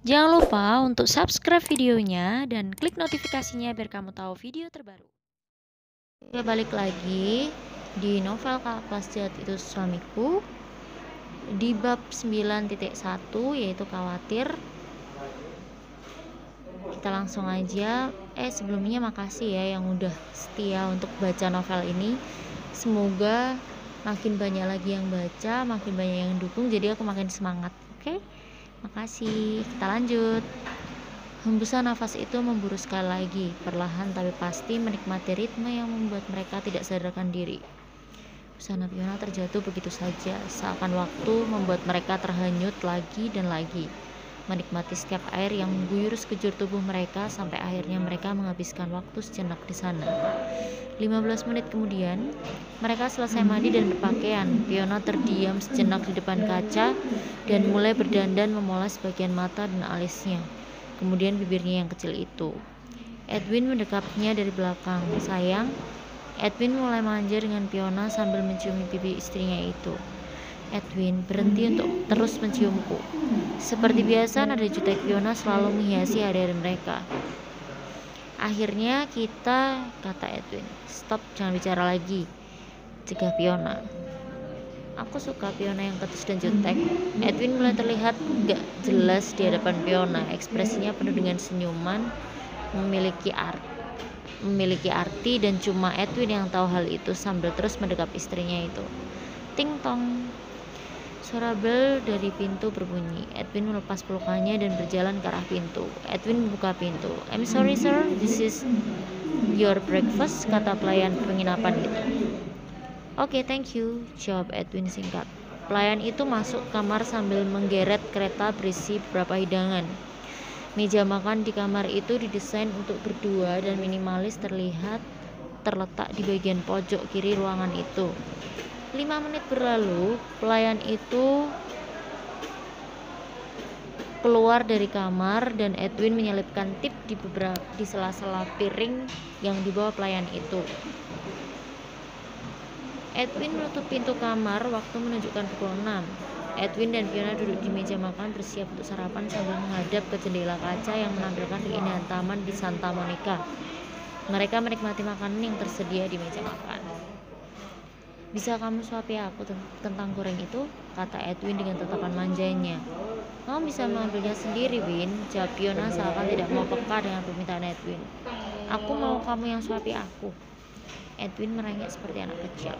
Jangan lupa untuk subscribe videonya dan klik notifikasinya biar kamu tahu video terbaru. Oke, balik lagi di novel Kakak Kelas Jahat Itu Suamiku di bab 9.1 yaitu khawatir. Kita langsung aja. Sebelumnya makasih ya yang udah setia untuk baca novel ini. Semoga makin banyak lagi yang baca, makin banyak yang dukung, jadi aku makin semangat. Oke, makasih. Kita lanjut. Hembusan nafas itu memburu sekali lagi, perlahan tapi pasti menikmati ritme yang membuat mereka tidak sadarkan diri. Busana Fiona terjatuh begitu saja, seakan waktu membuat mereka terhanyut lagi dan lagi, menikmati setiap air yang mengguyur sekejur tubuh mereka sampai akhirnya mereka menghabiskan waktu sejenak di sana. 15 menit kemudian, mereka selesai mandi dan berpakaian. Fiona terdiam sejenak di depan kaca dan mulai berdandan memoles bagian mata dan alisnya. Kemudian bibirnya yang kecil itu. Edwin mendekapnya dari belakang. Sayang, Edwin mulai manja dengan Fiona sambil menciumi pipi istrinya itu. Edwin, berhenti untuk terus menciumku. Seperti biasa, nada jutek Fiona selalu menghiasi hari-hari mereka. Akhirnya kita, kata Edwin. Stop, jangan bicara lagi, cegah Fiona. Aku suka Fiona yang ketus dan jutek. Edwin mulai terlihat gak jelas di hadapan Fiona. Ekspresinya penuh dengan senyuman, memiliki arti dan cuma Edwin yang tahu hal itu sambil terus mendekap istrinya itu. Ting tong. Suara bel dari pintu berbunyi. Edwin melepas pelukannya dan berjalan ke arah pintu. Edwin membuka pintu. I'm sorry sir, this is your breakfast, kata pelayan penginapan itu. Oke, thank you, jawab Edwin singkat. Pelayan itu masuk kamar sambil menggeret kereta berisi beberapa hidangan. Meja makan di kamar itu didesain untuk berdua dan minimalis terletak di bagian pojok kiri ruangan itu. 5 menit berlalu, pelayan itu keluar dari kamar dan Edwin menyelipkan tip di sela-sela piring yang dibawa pelayan itu. Edwin menutup pintu kamar waktu menunjukkan pukul 6. Edwin dan Fiona duduk di meja makan bersiap untuk sarapan sambil menghadap ke jendela kaca yang menampilkan keindahan taman di Santa Monica. Mereka menikmati makanan yang tersedia di meja makan. Bisa kamu suapi aku tentang goreng itu? Kata Edwin dengan tatapan manjanya. Kamu bisa mengambilnya sendiri, Win, jawab Fiona seakan tidak mau peka dengan permintaan Edwin. Aku mau kamu yang suapi aku. Edwin merengek seperti anak kecil.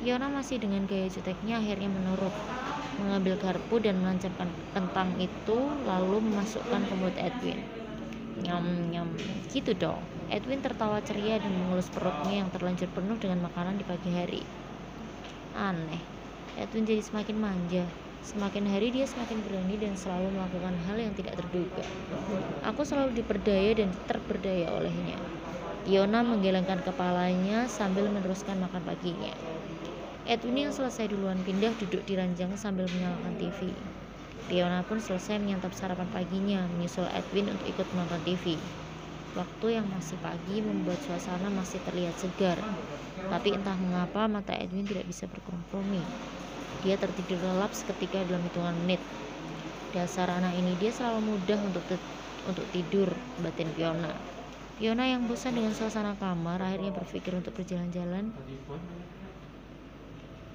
Fiona masih dengan gaya juteknya akhirnya menurut, mengambil garpu dan menancapkan kentang itu lalu memasukkan ke mulut Edwin. Nyam, gitu dong. Edwin tertawa ceria dan mengelus perutnya yang terlanjur penuh dengan makanan di pagi hari. Aneh, Edwin jadi semakin manja. Semakin hari dia semakin berani dan selalu melakukan hal yang tidak terduga. Aku selalu diperdaya dan terperdaya olehnya. Fiona menggelengkan kepalanya sambil meneruskan makan paginya. Edwin yang selesai duluan pindah duduk di ranjang sambil menyalakan TV. Fiona pun selesai menyantap sarapan paginya, menyusul Edwin untuk ikut menonton TV. Waktu yang masih pagi membuat suasana masih terlihat segar, tapi entah mengapa mata Edwin tidak bisa berkompromi. Dia tertidur lelap seketika dalam hitungan menit. Dasar anak ini, dia selalu mudah untuk tidur, batin Fiona. Fiona yang bosan dengan suasana kamar akhirnya berpikir untuk berjalan-jalan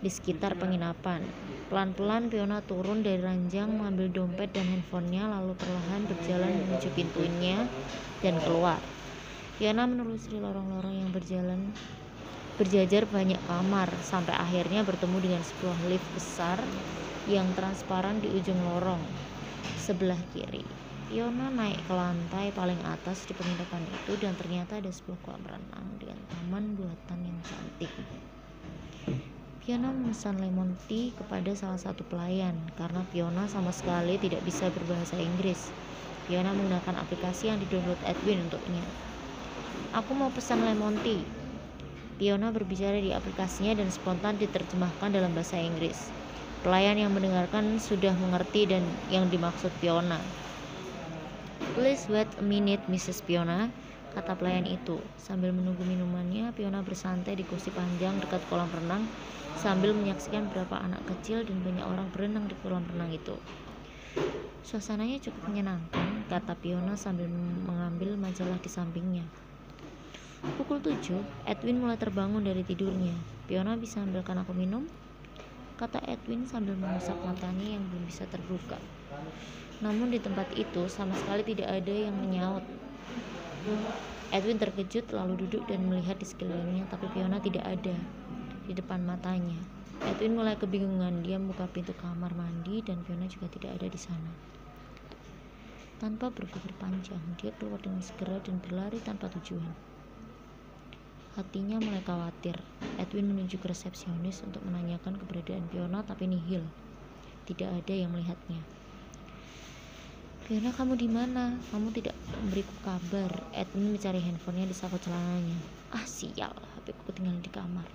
di sekitar penginapan. Pelan-pelan Fiona turun dari ranjang, mengambil dompet dan handphonenya, lalu perlahan berjalan menuju pintunya dan keluar. Fiona menelusuri lorong-lorong yang berjajar banyak kamar, sampai akhirnya bertemu dengan sebuah lift besar yang transparan di ujung lorong sebelah kiri. Fiona naik ke lantai paling atas di penginapan itu dan ternyata ada sebuah kolam renang dengan taman buatan yang cantik. Fiona memesan lemon tea kepada salah satu pelayan karena Fiona sama sekali tidak bisa berbahasa Inggris. Fiona menggunakan aplikasi yang didownload Edwin untuknya. Aku mau pesan lemon tea. Fiona berbicara di aplikasinya dan spontan diterjemahkan dalam bahasa Inggris. Pelayan yang mendengarkan sudah mengerti dan yang dimaksud Fiona. Please wait a minute, Mrs. Fiona, kata pelayan itu. Sambil menunggu minumannya, Fiona bersantai di kursi panjang dekat kolam renang sambil menyaksikan beberapa anak kecil dan banyak orang berenang di kolam renang itu. Suasananya cukup menyenangkan, kata Fiona sambil mengambil majalah di sampingnya. Pukul 7, Edwin mulai terbangun dari tidurnya. Fiona, bisa ambilkan aku minum? Kata Edwin sambil mengusap matanya yang belum bisa terbuka. Namun di tempat itu sama sekali tidak ada yang menyaut. Edwin terkejut lalu duduk dan melihat di sekelilingnya, tapi Fiona tidak ada di depan matanya. Edwin mulai kebingungan. Dia membuka pintu kamar mandi dan Fiona juga tidak ada di sana. Tanpa berpikir panjang, dia keluar dengan segera dan berlari tanpa tujuan. Hatinya mulai khawatir. Edwin menuju ke resepsionis untuk menanyakan keberadaan Fiona, tapi nihil. Tidak ada yang melihatnya. Fiona, kamu di mana? Kamu tidak memberiku kabar. Edwin mencari handphonenya di saku celananya. Ah, sial, HP-ku ketinggalan di kamar.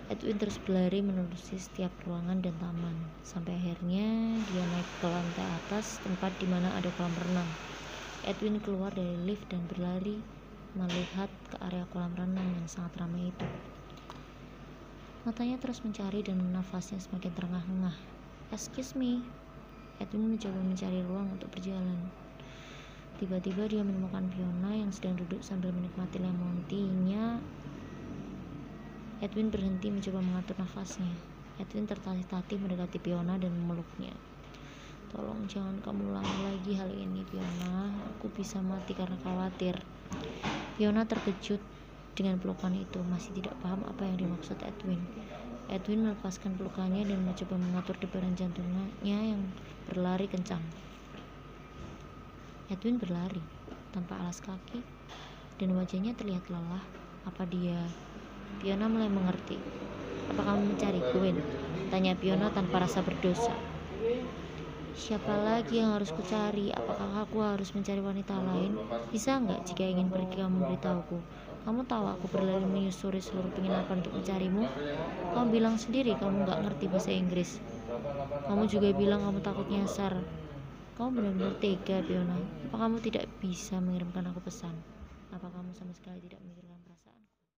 Edwin terus berlari menelusuri setiap ruangan dan taman, sampai akhirnya dia naik ke lantai atas, tempat di mana ada kolam renang. Edwin keluar dari lift dan berlari melihat ke area kolam renang yang sangat ramai itu. Matanya terus mencari dan nafasnya semakin terengah-engah. Excuse me. Edwin mencoba mencari ruang untuk berjalan. Tiba-tiba dia menemukan Fiona yang sedang duduk sambil menikmati lemon tea-nya. Edwin berhenti mencoba mengatur nafasnya. Edwin tertatih-tatih mendekati Fiona dan memeluknya. Tolong jangan kamu ulangi lagi hal ini, Fiona. Aku bisa mati karena khawatir. Fiona terkejut dengan pelukan itu, masih tidak paham apa yang dimaksud Edwin. Edwin melepaskan pelukannya dan mencoba mengatur debaran jantungnya yang berlari kencang. Edwin berlari tanpa alas kaki dan wajahnya terlihat lelah. Apa dia? Fiona mulai mengerti. Apa kamu mencari Gwen? Tanya Fiona tanpa rasa berdosa. Siapa lagi yang harus kucari? Apakah aku harus mencari wanita lain? Bisa nggak jika ingin pergi kamu beritahuku? Kamu tahu aku berlari menyusuri seluruh penginapan untuk mencarimu. Kamu bilang sendiri kamu nggak ngerti bahasa Inggris. Kamu juga bilang kamu takut nyasar. Kamu benar-benar tega, Fiona. Apa kamu tidak bisa mengirimkan aku pesan? Apa kamu sama sekali tidak memikirkan